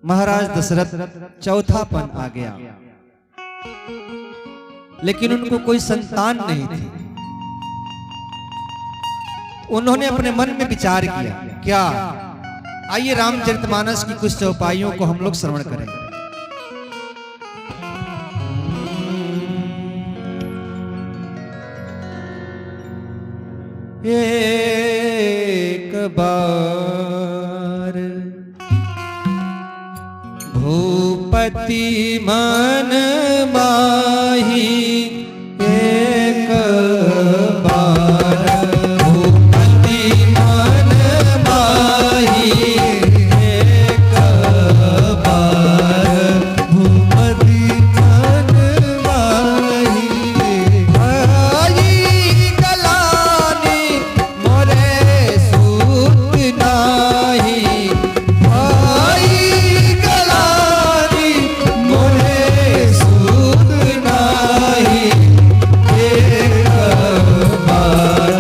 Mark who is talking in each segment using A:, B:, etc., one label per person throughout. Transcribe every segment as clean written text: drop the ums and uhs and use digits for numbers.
A: महाराज दशरथ चौथापन आ गया, लेकिन उनको कोई संतान नहीं थी। उन्होंने अपने मन में विचार किया, क्या आइए रामचरितमानस की कुछ चौपाइयों को हम लोग श्रवण करें। एक बार भूपति मन माही, एक बार भूपति मन माही, एक बार भूपति मन माही। आई गलानी मोरे सूत नाही, आई गलानी मोरे सूत नाही। एक बार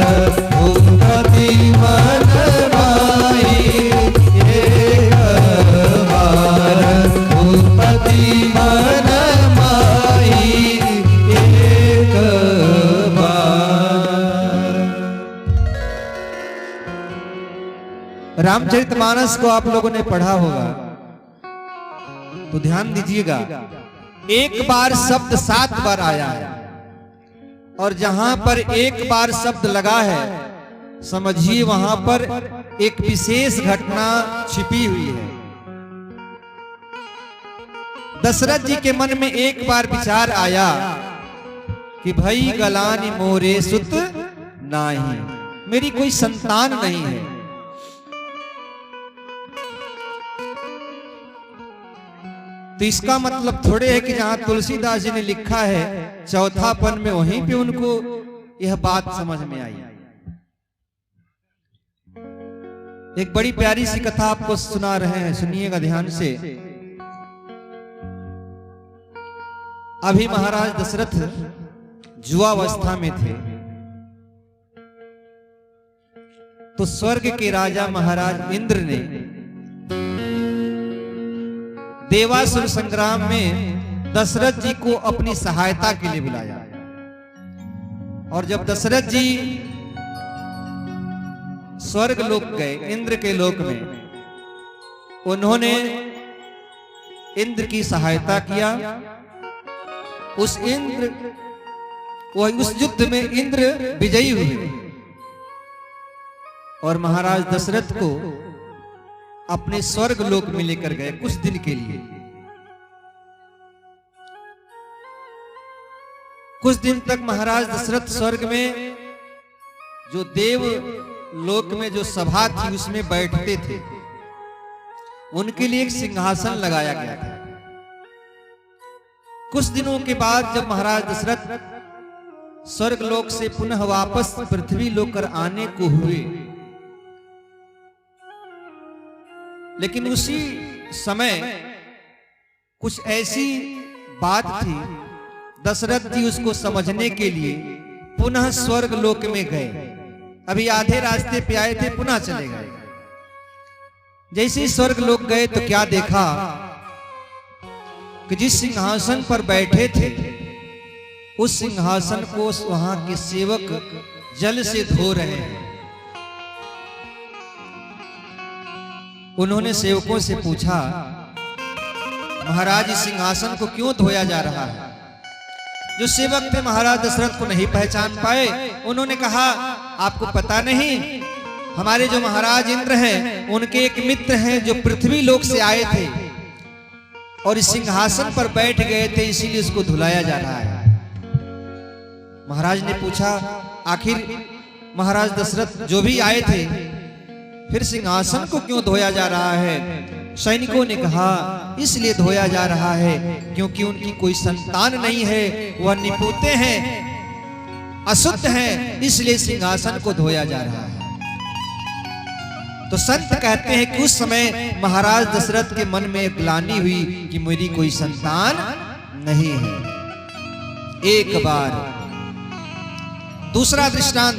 A: भूपति मन माही, एक बार भूपति मन माही, एक बार। रामचरितमानस को आप लोगों ने पढ़ा होगा तो ध्यान दीजिएगा, एक बार शब्द 7 बार आया है, और जहां पर एक बार शब्द लगा है समझिए वहां पर एक विशेष घटना छिपी हुई है। दशरथ जी के मन में एक बार विचार आया कि भाई गलानी मोरे सुत नाही, मेरी कोई संतान नहीं है। तो इसका मतलब थोड़े है कि जहां तुलसीदास जी ने लिखा है चौथापन में, वहीं पे उनको यह बात समझ में आई। एक बड़ी प्यारी सी कथा आपको सुना रहे हैं, सुनिएगा ध्यान से। अभी महाराज दशरथ जुआवस्था में थे, तो स्वर्ग के राजा महाराज इंद्र ने देवासुर संग्राम में दशरथ जी को अपनी सहायता के लिए बुलाया। और जब दशरथ जी स्वर्ग लोक गए, इंद्र के लोक में, उन्होंने इंद्र की सहायता किया। उस युद्ध में इंद्र विजयी हुए और महाराज दशरथ को अपने स्वर्ग लोक में लेकर गए कुछ दिन के लिए। कुछ दिन तक महाराज दशरथ स्वर्ग में जो देव लोक में जो सभा थी उसमें बैठते थे। उनके लिए एक सिंहासन लगाया गया था। कुछ दिनों के बाद जब महाराज दशरथ स्वर्ग लोक से पुनः वापस पृथ्वी लोक कर आने को हुए, लेकिन उसी समय कुछ ऐसी बात थी, दशरथ जी उसको समझने के लिए पुनः स्वर्ग लोक में गए। अभी आधे रास्ते पे आए थे, पुनः चले गए। जैसे ही स्वर्ग लोक गए तो क्या देखा कि जिस सिंहासन पर बैठे थे उस सिंहासन को वहां के सेवक जल से धो रहे हैं। उन्होंने सेवकों से पूछा, महाराज इस सिंहासन को क्यों धोया जा रहा है? जो सेवक थे महाराज दशरथ को नहीं पहचान पाए। उन्होंने कहा, आपको पता नहीं, हमारे जो महाराज इंद्र हैं उनके एक मित्र हैं जो पृथ्वी लोक से आए थे और इस सिंहासन पर बैठ गए थे, इसीलिए इसको धुलाया जा रहा है। महाराज ने पूछा, आखिर महाराज दशरथ जो भी आए थे फिर सिंहासन को क्यों धोया जा रहा है? सैनिकों ने कहा, इसलिए धोया जा रहा है क्योंकि उनकी कोई संतान नहीं है, वह निपुते हैं, अशुद्ध हैं, इसलिए सिंहासन को धोया जा रहा है। तो संत कहते हैं कि उस समय महाराज दशरथ के मन में एक ग्लानि हुई कि मेरी कोई संतान नहीं है। एक बार दूसरा दृष्टांत